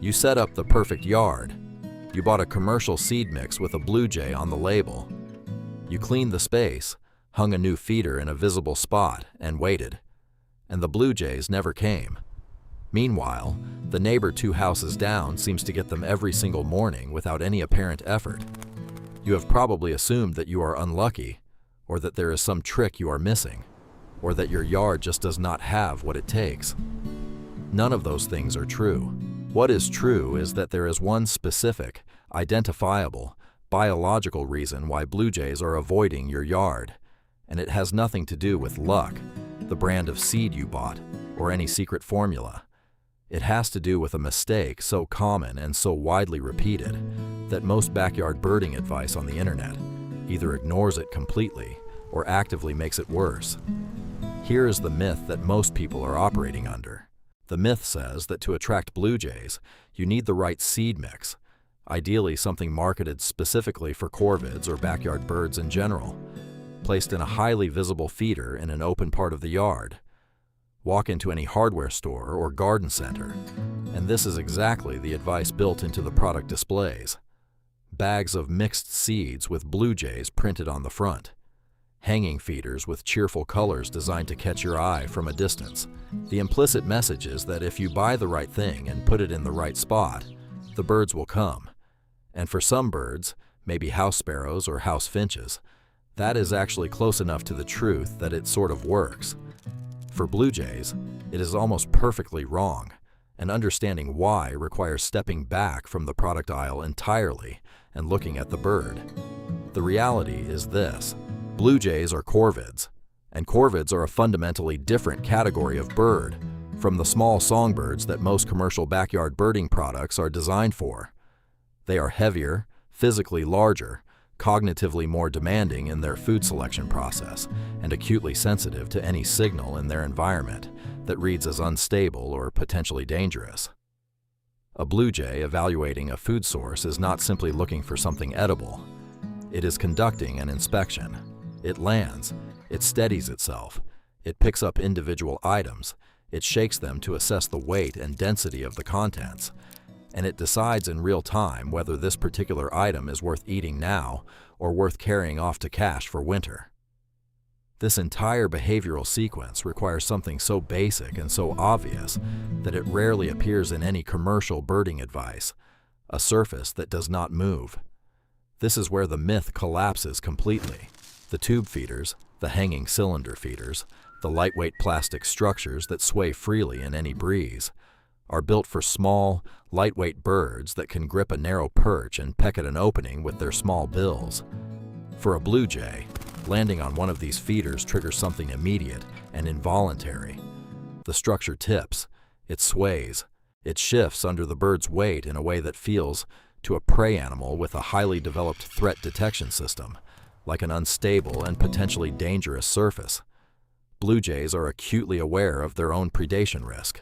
You set up the perfect yard. You bought a commercial seed mix with a blue jay on the label. You cleaned the space, hung a new feeder in a visible spot, and waited. And the blue jays never came. Meanwhile, the neighbor 2 houses down seems to get them every single morning without any apparent effort. You have probably assumed that you are unlucky, or that there is some trick you are missing, or that your yard just does not have what it takes. None of those things are true. What is true is that there is one specific, identifiable, biological reason why blue jays are avoiding your yard, and it has nothing to do with luck, the brand of seed you bought, or any secret formula. It has to do with a mistake so common and so widely repeated that most backyard birding advice on the internet either ignores it completely or actively makes it worse. Here is the myth that most people are operating under. The myth says that to attract blue jays, you need the right seed mix, ideally something marketed specifically for corvids or backyard birds in general, placed in a highly visible feeder in an open part of the yard. Walk into any hardware store or garden center, and this is exactly the advice built into the product displays. Bags of mixed seeds with blue jays printed on the front. Hanging feeders with cheerful colors designed to catch your eye from a distance. The implicit message is that if you buy the right thing and put it in the right spot, the birds will come. And for some birds, maybe house sparrows or house finches, that is actually close enough to the truth that it sort of works. For blue jays, it is almost perfectly wrong, and understanding why requires stepping back from the product aisle entirely and looking at the bird. The reality is this: blue jays are corvids, and corvids are a fundamentally different category of bird from the small songbirds that most commercial backyard birding products are designed for. They are heavier, physically larger, cognitively more demanding in their food selection process, and acutely sensitive to any signal in their environment that reads as unstable or potentially dangerous. A blue jay evaluating a food source is not simply looking for something edible. It is conducting an inspection. It lands, it steadies itself, it picks up individual items, it shakes them to assess the weight and density of the contents, and it decides in real time whether this particular item is worth eating now or worth carrying off to cache for winter. This entire behavioral sequence requires something so basic and so obvious that it rarely appears in any commercial birding advice: a surface that does not move. This is where the myth collapses completely. The tube feeders, the hanging cylinder feeders, the lightweight plastic structures that sway freely in any breeze, are built for small, lightweight birds that can grip a narrow perch and peck at an opening with their small bills. For a blue jay, landing on one of these feeders triggers something immediate and involuntary. The structure tips, it sways, it shifts under the bird's weight in a way that feels, to a prey animal with a highly developed threat detection system, like an unstable and potentially dangerous surface. Blue jays are acutely aware of their own predation risk.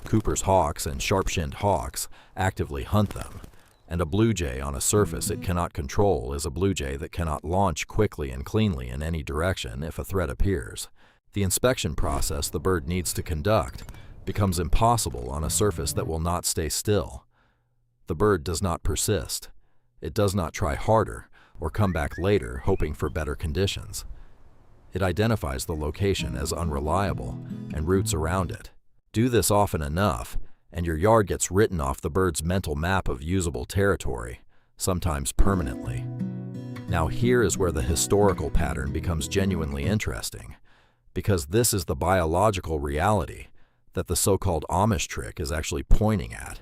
Cooper's hawks and sharp-shinned hawks actively hunt them, and a blue jay on a surface it cannot control is a blue jay that cannot launch quickly and cleanly in any direction if a threat appears. The inspection process the bird needs to conduct becomes impossible on a surface that will not stay still. The bird does not persist. It does not try harder or come back later hoping for better conditions. It identifies the location as unreliable and routes around it. Do this often enough, and your yard gets written off the bird's mental map of usable territory, sometimes permanently. Now here is where the historical pattern becomes genuinely interesting, because this is the biological reality that the so-called Amish trick is actually pointing at,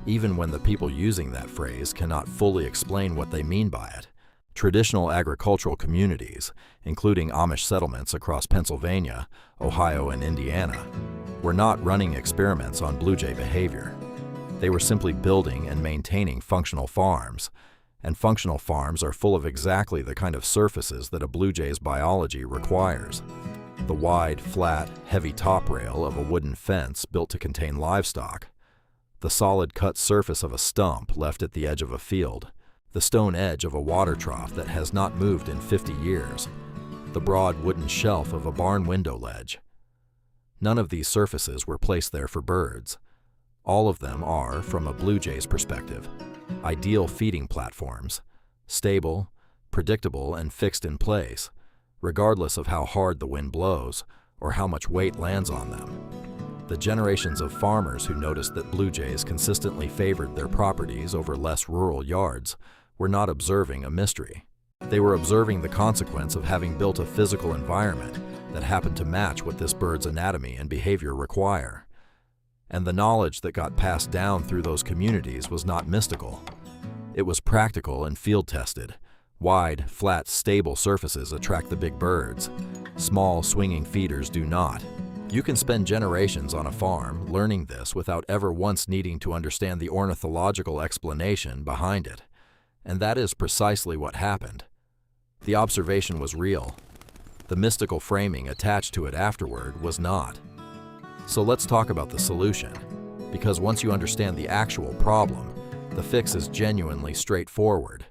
even when the people using that phrase cannot fully explain what they mean by it. Traditional agricultural communities, including Amish settlements across Pennsylvania, Ohio, and Indiana, were not running experiments on blue jay behavior. They were simply building and maintaining functional farms, and functional farms are full of exactly the kind of surfaces that a blue jay's biology requires. The wide, flat, heavy top rail of a wooden fence built to contain livestock, the solid cut surface of a stump left at the edge of a field, the stone edge of a water trough that has not moved in 50 years, the broad wooden shelf of a barn window ledge. None of these surfaces were placed there for birds. All of them are, from a blue jay's perspective, ideal feeding platforms, stable, predictable, and fixed in place, regardless of how hard the wind blows or how much weight lands on them. The generations of farmers who noticed that blue jays consistently favored their properties over less rural yards were not observing a mystery. They were observing the consequence of having built a physical environment that happened to match what this bird's anatomy and behavior require. And the knowledge that got passed down through those communities was not mystical. It was practical and field-tested. Wide, flat, stable surfaces attract the big birds. Small, swinging feeders do not. You can spend generations on a farm learning this without ever once needing to understand the ornithological explanation behind it. And that is precisely what happened. The observation was real. The mystical framing attached to it afterward was not. So let's talk about the solution, because once you understand the actual problem, the fix is genuinely straightforward.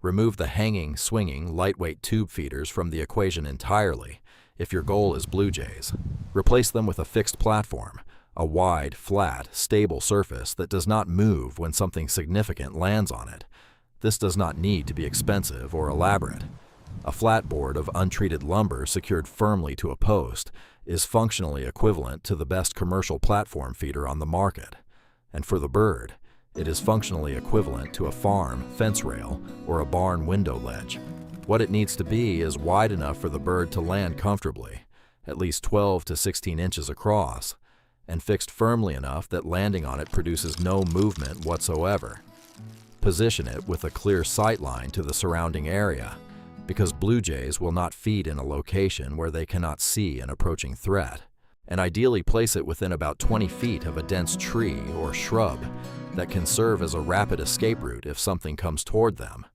Remove the hanging, swinging, lightweight tube feeders from the equation entirely if your goal is blue jays. Replace them with a fixed platform, a wide, flat, stable surface that does not move when something significant lands on it. This does not need to be expensive or elaborate. A flat board of untreated lumber secured firmly to a post is functionally equivalent to the best commercial platform feeder on the market. And for the bird, it is functionally equivalent to a farm fence rail or a barn window ledge. What it needs to be is wide enough for the bird to land comfortably, at least 12 to 16 inches across, and fixed firmly enough that landing on it produces no movement whatsoever. Position it with a clear sight line to the surrounding area, because blue jays will not feed in a location where they cannot see an approaching threat, and ideally place it within about 20 feet of a dense tree or shrub that can serve as a rapid escape route if something comes toward them.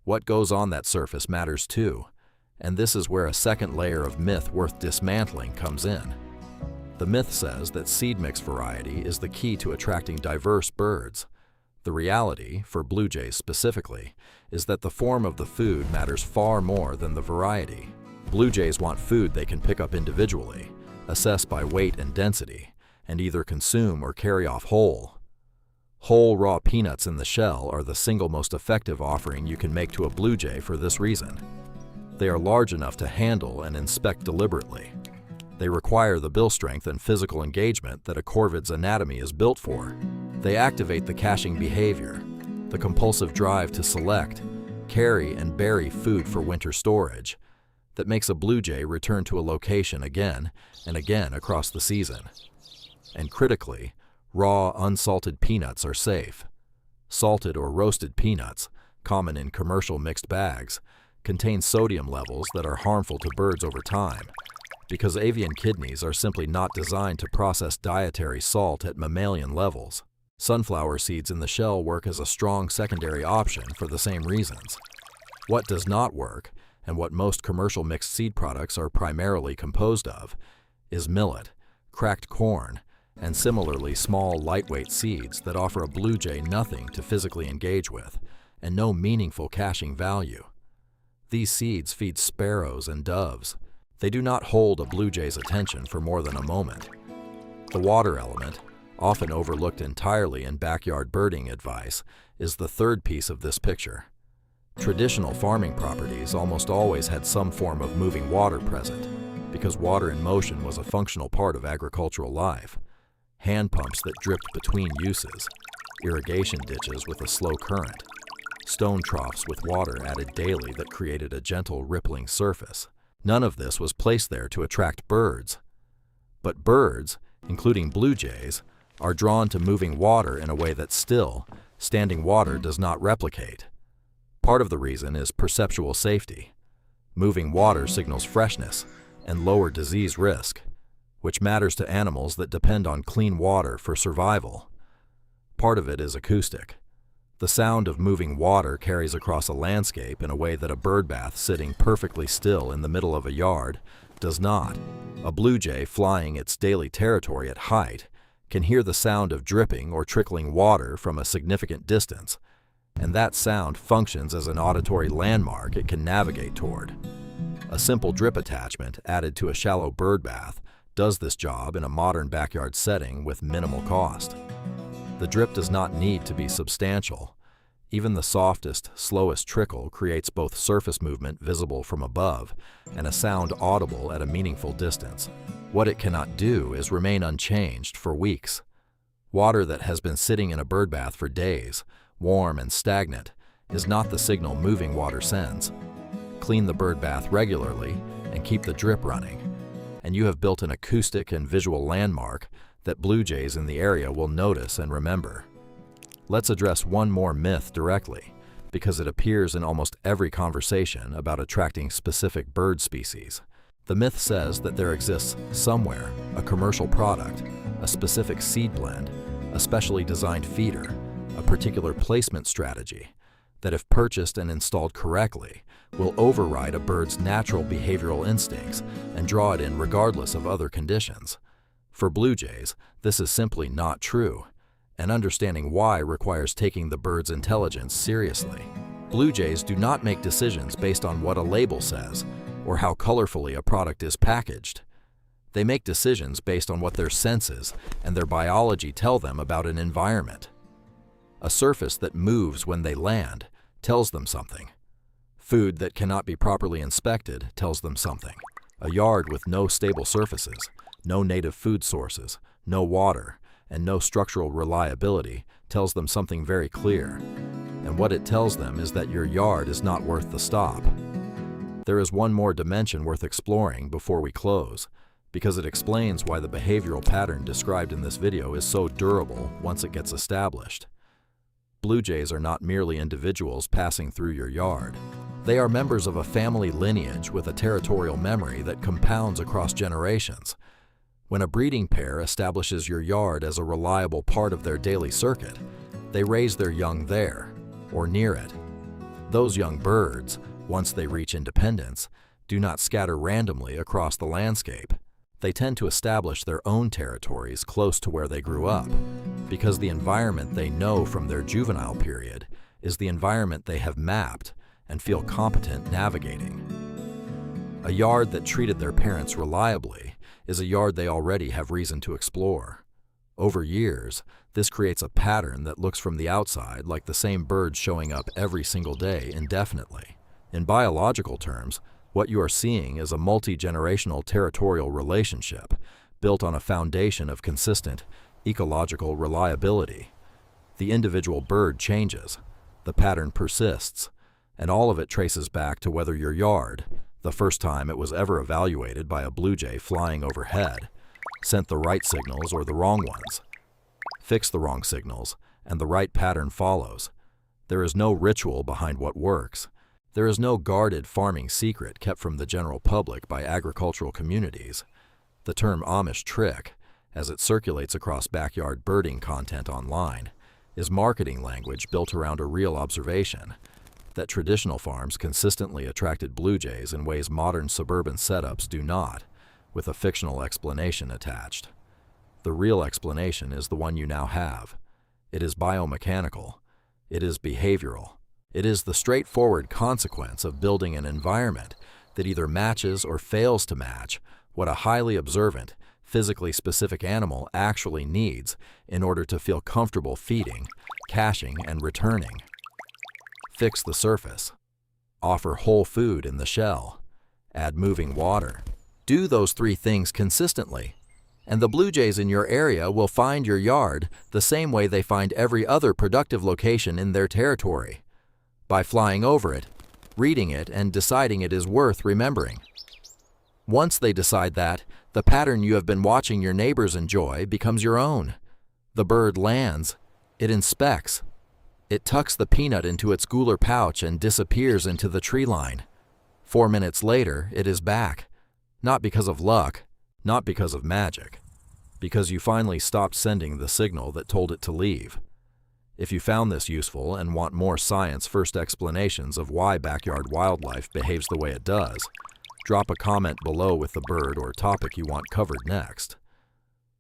What goes on that surface matters too, and this is where a second layer of myth worth dismantling comes in. The myth says that seed mix variety is the key to attracting diverse birds. The reality, for blue jays specifically, is that the form of the food matters far more than the variety. Blue jays want food they can pick up individually, assess by weight and density, and either consume or carry off whole. Whole raw peanuts in the shell are the single most effective offering you can make to a blue jay for this reason. They are large enough to handle and inspect deliberately. They require the bill strength and physical engagement that a corvid's anatomy is built for. They activate the caching behavior, the compulsive drive to select, carry, and bury food for winter storage, that makes a blue jay return to a location again and again across the season. And critically, raw, unsalted peanuts are safe. Salted or roasted peanuts, common in commercial mixed bags, contain sodium levels that are harmful to birds over time, because avian kidneys are simply not designed to process dietary salt at mammalian levels. Sunflower seeds in the shell work as a strong secondary option for the same reasons. What does not work, and what most commercial mixed seed products are primarily composed of, is millet, cracked corn, and similarly small, lightweight seeds that offer a blue jay nothing to physically engage with, and no meaningful caching value. These seeds feed sparrows and doves. They do not hold a blue jay's attention for more than a moment. The water element, often overlooked entirely in backyard birding advice, is the third piece of this picture. Traditional farming properties almost always had some form of moving water present, because water in motion was a functional part of agricultural life. Hand pumps that dripped between uses, irrigation ditches with a slow current, stone troughs with water added daily that created a gentle rippling surface. None of this was placed there to attract birds. But birds, including blue jays, are drawn to moving water in a way that still, standing water does not replicate. Part of the reason is perceptual safety. Moving water signals freshness and lower disease risk, which matters to animals that depend on clean water for survival. Part of it is acoustic. The sound of moving water carries across a landscape in a way that a bird bath sitting perfectly still in the middle of a yard does not. A blue jay flying its daily territory at height can hear the sound of dripping or trickling water from a significant distance, and that sound functions as an auditory landmark it can navigate toward. A simple drip attachment added to a shallow bird bath does this job in a modern backyard setting with minimal cost. The drip does not need to be substantial. Even the softest, slowest trickle creates both surface movement visible from above and a sound audible at a meaningful distance. What it cannot do is remain unchanged for weeks. Water that has been sitting in a birdbath for days, warm and stagnant, is not the signal moving water sends. Clean the birdbath regularly and keep the drip running, and you have built an acoustic and visual landmark that blue jays in the area will notice and remember. Let's address one more myth directly, because it appears in almost every conversation about attracting specific bird species. The myth says that there exists somewhere a commercial product, a specific seed blend, a specially designed feeder, a particular placement strategy, that if purchased and installed correctly, will override a bird's natural behavioral instincts and draw it in regardless of other conditions. For blue jays, this is simply not true, and understanding why requires taking the bird's intelligence seriously. Blue jays do not make decisions based on what a label says or how colorfully a product is packaged. They make decisions based on what their senses and their biology tell them about an environment. A surface that moves when they land tells them something. Food that cannot be properly inspected tells them something. A yard with no stable surfaces, no native food sources, no water, and no structural reliability tells them something very clear. And what it tells them is that your yard is not worth the stop. There is one more dimension worth exploring before we close, because it explains why the behavioral pattern described in this video is so durable once it gets established. Blue jays are not merely individuals passing through your yard. They are members of a family lineage with a territorial memory that compounds across generations. When a breeding pair establishes your yard as a reliable part of their daily circuit, they raise their young there, or near it. Those young birds, once they reach independence, do not scatter randomly across the landscape. They tend to establish their own territories close to where they grew up, because the environment they know from their juvenile period is the environment they have mapped and feel competent navigating. A yard that treated their parents reliably is a yard they already have reason to explore. Over years, this creates a pattern that looks from the outside like the same bird showing up every single day indefinitely. In biological terms, what you are seeing is a multi-generational territorial relationship built on a foundation of consistent ecological reliability. The individual bird changes, the pattern persists, and all of it traces back to whether your yard, the first time it was ever evaluated by a blue jay flying overhead, sent the right signals or the wrong ones. Fix the wrong signals, and the right pattern follows. There is no ritual behind what works. There is no guarded farming secret kept from the general public by agricultural communities. The term Amish trick, as it circulates across backyard birding content online, is marketing language built around a real observation that traditional farms consistently attracted blue jays in ways modern suburban setups do not, with a fictional explanation attached. The real explanation is the one you now have. It is biomechanical. It is behavioral. It is the straightforward consequence of building an environment that either matches or fails to match what a highly observant, physically specific animal actually needs in order to feel comfortable feeding, caching, and returning. Fix the surface. Offer whole food in the shell. Add moving water. Do those three things consistently, and the blue jays in your area will find your yard the same way they find every other productive location in their territory, by flying over it, reading it, and deciding it is worth remembering. Once they decide that, the pattern you have been watching your neighbors enjoy becomes your own. The bird lands. It inspects. It tucks the peanut into its gular pouch and disappears into the tree line. 4 minutes later, it is back. Not because of luck, not because of magic, because you finally stopped sending the signal that told it to leave. If you found this useful and want more science-first explanations of why backyard wildlife behaves the way it does, drop a comment below with the bird or topic you want covered next.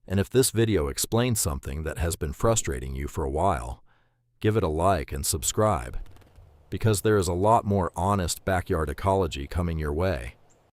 And if this video explains something that has been frustrating you for a while, give it a like and subscribe, because there is a lot more honest backyard ecology coming your way.